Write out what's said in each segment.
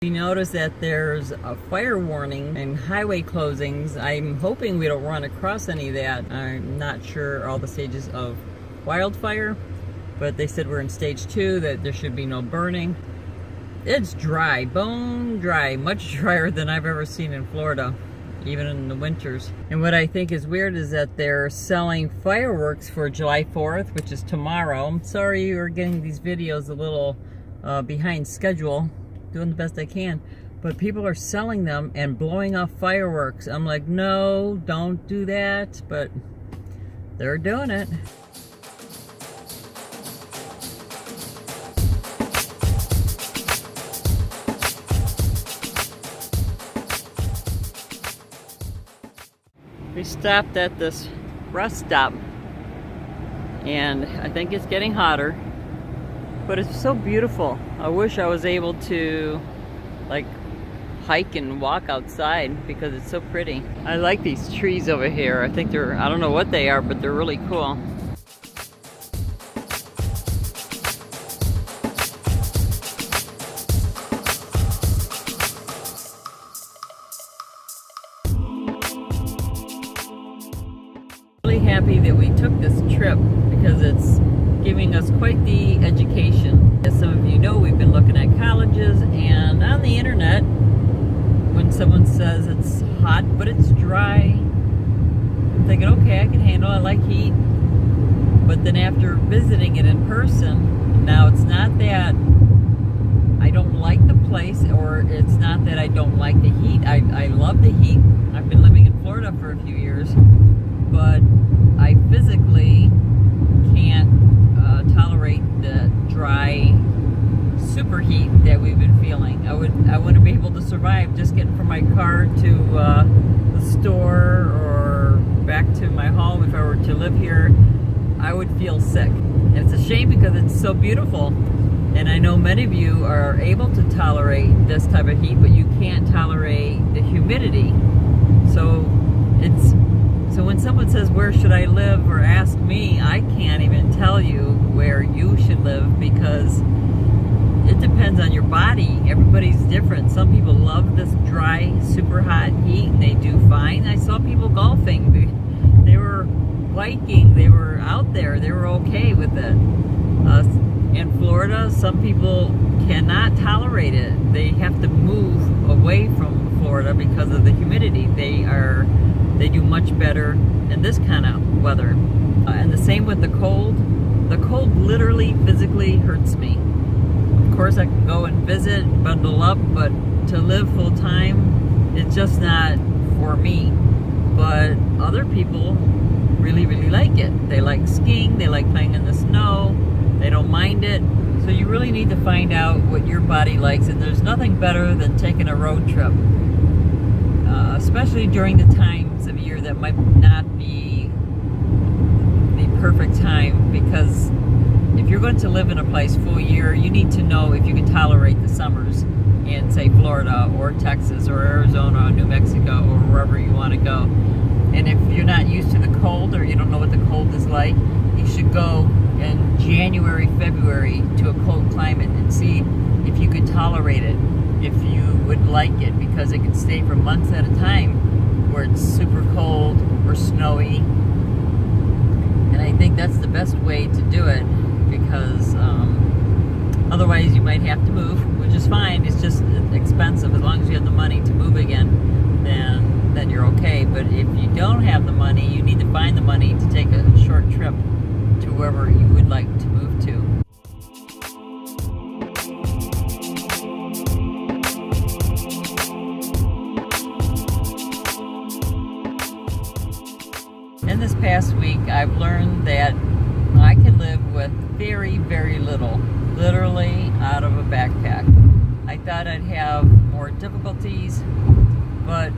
We notice that there's a fire warning and highway closings. I'm hoping we don't run across any of that. I'm not sure all the stages of wildfire, but they said we're in stage 2, that there should be no burning. It's dry, bone dry, much drier than I've ever seen in Florida, even in the winters. And what I think is weird is that they're selling fireworks for July 4th, which is tomorrow. I'm sorry you're getting these videos a little behind schedule. Doing the best I can, but people are selling them and blowing off fireworks. I'm like, no, don't do that, but they're doing it. We stopped at this rest stop, and I think it's getting hotter. But it's so beautiful. I wish I was able to like hike and walk outside because it's so pretty. I like these trees over here. I think they're, I don't know what they are, but they're really cool. Really happy that we took this trip because it's giving us quite the education. As some of you know, we've been looking at colleges, and on the internet, when someone says it's hot but it's dry, I'm thinking, okay, I can handle it, I like heat. But then after visiting it in person, now it's not that I don't like the place, or it's not that I don't like the heat. I love the heat. I've been living in Florida for a few years, but I physically can't tolerate the dry superheat that we've been feeling. I wouldn't be able to survive just getting from my car to the store or back to my home. If I were to live here, I would feel sick. And it's a shame because it's so beautiful, and I know many of you are able to tolerate this type of heat, but you can't tolerate the humidity. So when someone says, where should I live, or ask me, I can't even tell you where you should live because it depends on your body. Everybody's different. Some people love this dry, super hot heat and they do fine. I saw people golfing. They were biking. They were out there. They were okay with it. In Florida, some people cannot tolerate it. They have to move away from Florida because of the humidity. They do much better in this kind of weather. And the same with the cold. The cold literally, physically hurts me. Of course, I can go and visit, bundle up, but to live full time, it's just not for me. But other people really, really like it. They like skiing, they like playing in the snow, they don't mind it. So you really need to find out what your body likes, and there's nothing better than taking a road trip. Especially during the times of year that might not be the perfect time, because if you're going to live in a place full year, you need to know if you can tolerate the summers in, say, Florida or Texas or Arizona or New Mexico or wherever you want to go. And if you're not used to the cold, or you don't know what the cold is like, you should go in January, February to a cold climate and see if you could tolerate it, if you would like it, because it can stay for months at a time where it's super cold or snowy. And I think that's the best way to do it, because otherwise you might have to move, which is fine. It's just expensive. As long as you have the money to move again, then you're okay. But if you don't have the money, you need to find the money to take a short trip to wherever you would like to move to. In this past week, I've learned that I can live with very, very little, literally out of a backpack. I thought I'd have more difficulties, but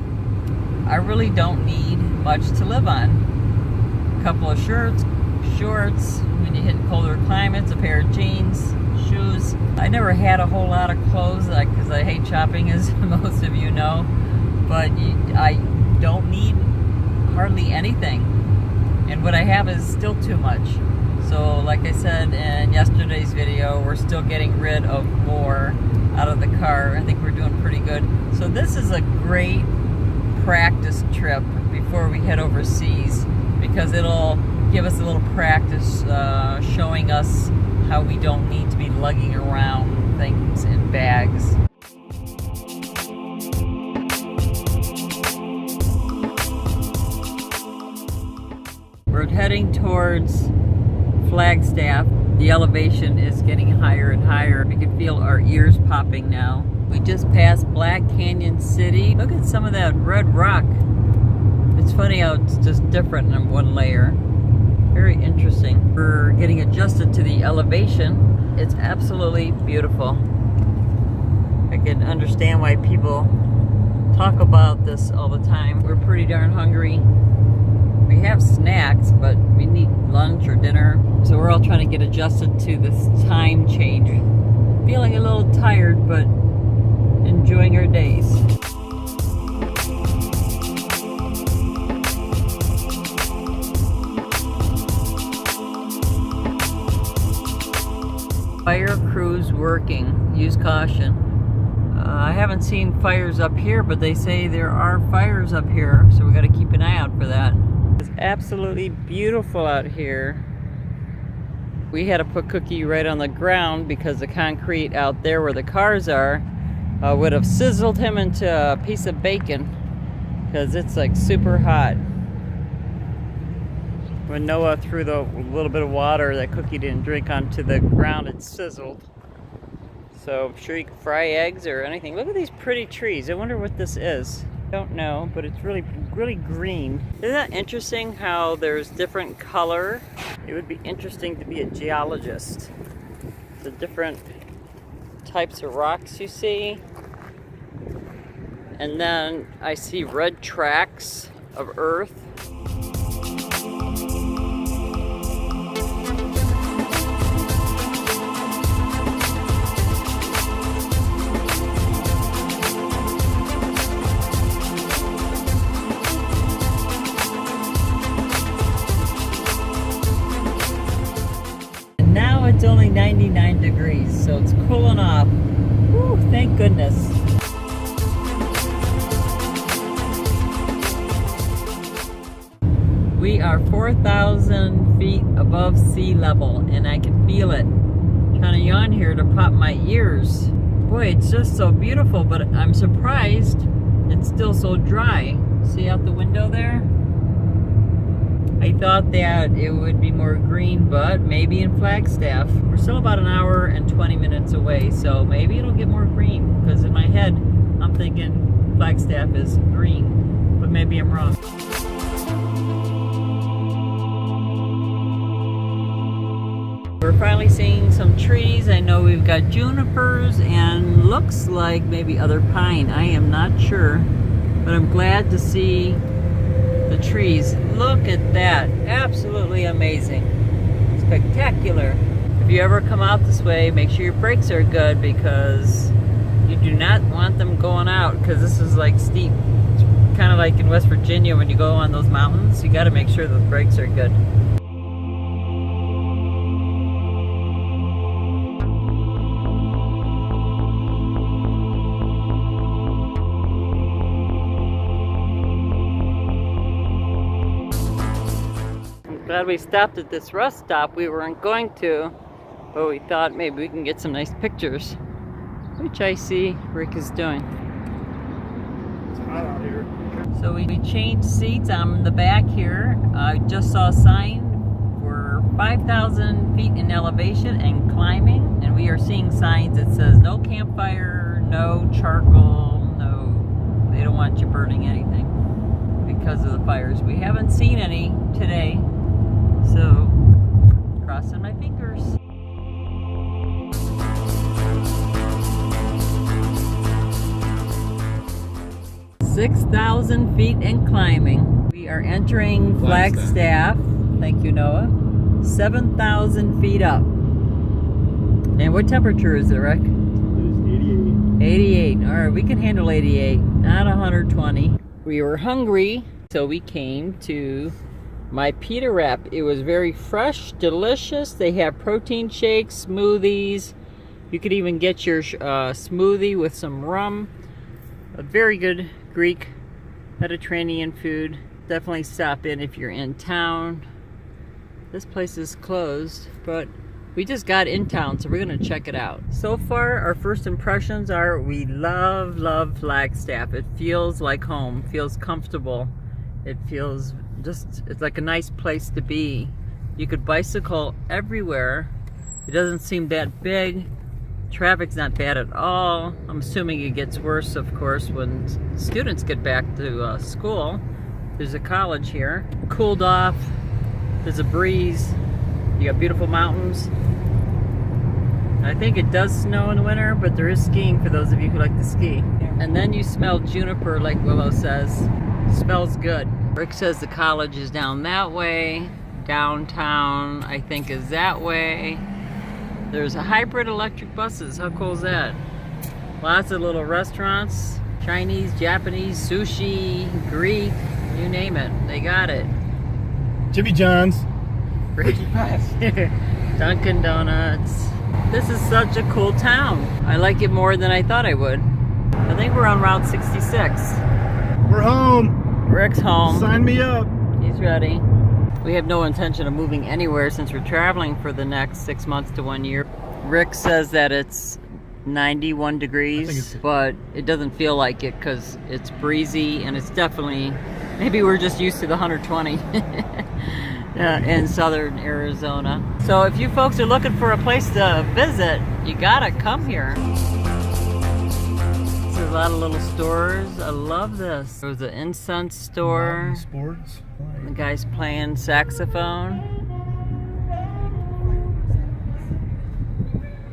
I really don't need much to live on. A couple of shorts, when you hit colder climates, a pair of jeans, shoes. I never had a whole lot of clothes because I hate shopping, as most of you know, but I don't need hardly anything. And what I have is still too much. So like I said in yesterday's video, we're still getting rid of more out of the car. I think we're doing pretty good. So this is a great practice trip before we head overseas, because it'll give us a little practice showing us how we don't need to be lugging around things in bags. We're heading towards Flagstaff. The elevation is getting higher and higher. We can feel our ears popping now. We just passed Black Canyon City. Look at some of that red rock. It's funny how it's just different in one layer. Very interesting. We're getting adjusted to the elevation. It's absolutely beautiful. I can understand why people talk about this all the time. We're pretty darn hungry. We have snacks, but we need lunch or dinner. So we're all trying to get adjusted to this time change. Feeling a little tired, but enjoying our days. Fire crews working. Use caution. I haven't seen fires up here, but they say there are fires up here, so we got to keep an eye out for that. It's absolutely beautiful out here. We had to put Cookie right on the ground because the concrete out there where the cars are would have sizzled him into a piece of bacon, because it's like super hot. When Noah threw the little bit of water that Cookie didn't drink onto the ground, it sizzled. So I'm sure you can fry eggs or anything. Look at these pretty trees. I wonder what this is. Don't know, but it's really green. Isn't that interesting how there's different color? It would be interesting to be a geologist. The different types of rocks you see. And then I see red tracks of earth. It's only 99 degrees, so it's cooling off. Whew, thank goodness. We are 4,000 feet above sea level, and I can feel it. I'm trying to yawn here to pop my ears. Boy, it's just so beautiful, but I'm surprised it's still so dry. See out the window there? I thought that it would be more green, but maybe in Flagstaff. We're still about an hour and 20 minutes away, so maybe it'll get more green, because in my head, I'm thinking Flagstaff is green, but maybe I'm wrong. We're finally seeing some trees. I know we've got junipers and looks like maybe other pine. I am not sure, but I'm glad to see the trees. Look at that. Absolutely amazing. Spectacular. If you ever come out this way, make sure your brakes are good, because you do not want them going out, because this is like steep. It's kind of like in West Virginia when you go on those mountains. You got to make sure the brakes are good. Glad we stopped at this rest stop. We weren't going to, but we thought maybe we can get some nice pictures, which I see Rick is doing. It's hot out here. So we changed seats. I'm in the back here. I just saw a sign for 5,000 feet in elevation and climbing, and we are seeing signs that says no campfire, no charcoal, no, they don't want you burning anything because of the fires. We haven't seen any today. So, crossing my fingers. 6,000 feet and climbing. We are entering Flagstaff. Thank you, Noah. 7,000 feet up. And what temperature is it, Rick? It is 88. 88. All right, we can handle 88, not 120. We were hungry, so we came to My Pita Wrap. It was very fresh, delicious. They have protein shakes, smoothies, You could even get your smoothie with some rum. A very good Greek Mediterranean food. Definitely stop in if you're in town. This place is closed, but we just got in town, so we're gonna check it out. So far, our first impressions are we love Flagstaff. It feels like home, feels comfortable. It feels it's like a nice place to be. You could bicycle everywhere. It doesn't seem that big. Traffic's not bad at all. I'm assuming it gets worse, of course, when students get back to school. There's a college here. Cooled off. There's a breeze. You got beautiful mountains. I think it does snow in the winter, but there is skiing for those of you who like to ski. And then you smell juniper, like Willow says. Smells good. Rick says the college is down that way. Downtown, I think, is that way. There's a hybrid electric buses. How cool is that? Lots of little restaurants. Chinese, Japanese, sushi, Greek, you name it. They got it. Jimmy John's. Dunkin' Donuts. This is such a cool town. I like it more than I thought I would. I think we're on Route 66. We're home. Rick's home. Sign me up. He's ready. We have no intention of moving anywhere since we're traveling for the next 6 months to 1 year. Rick says that it's 91 degrees, but it doesn't feel like it because it's breezy and it's definitely, maybe we're just used to the 120 in southern Arizona. So if you folks are looking for a place to visit, you gotta come here. There's a lot of little stores. I love this. There was an incense store. Sports. The guy's playing saxophone.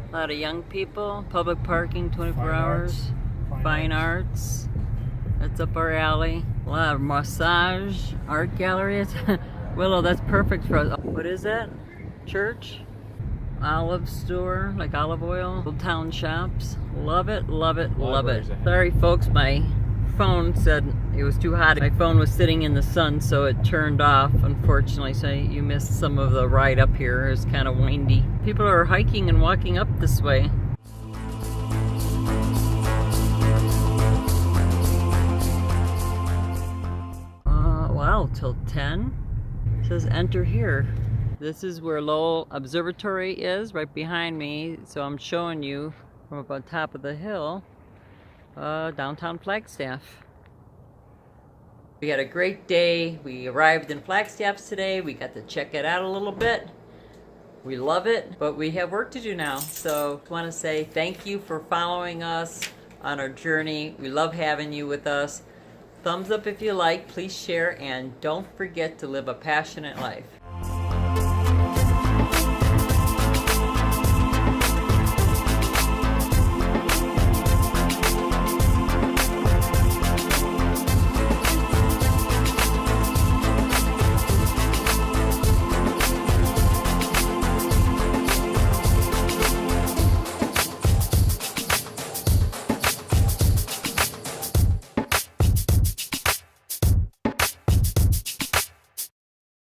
A lot of young people. Public parking 24 hours. Fine arts. That's up our alley. A lot of massage, art galleries. Willow, that's perfect for us. What is that? Church? Olive store, like olive oil. Old town shops. Love it, love it, love it. Sorry folks, my phone said it was too hot. My phone was sitting in the sun, so it turned off, unfortunately. So you missed some of the ride up here. It's kind of windy. People are hiking and walking up this way. Wow, till 10. It says enter here. This is where Lowell Observatory is, right behind me. So I'm showing you from up on top of the hill, downtown Flagstaff. We had a great day. We arrived in Flagstaff today. We got to check it out a little bit. We love it, but we have work to do now. So I want to say thank you for following us on our journey. We love having you with us. Thumbs up if you like, please share, and don't forget to live a passionate life.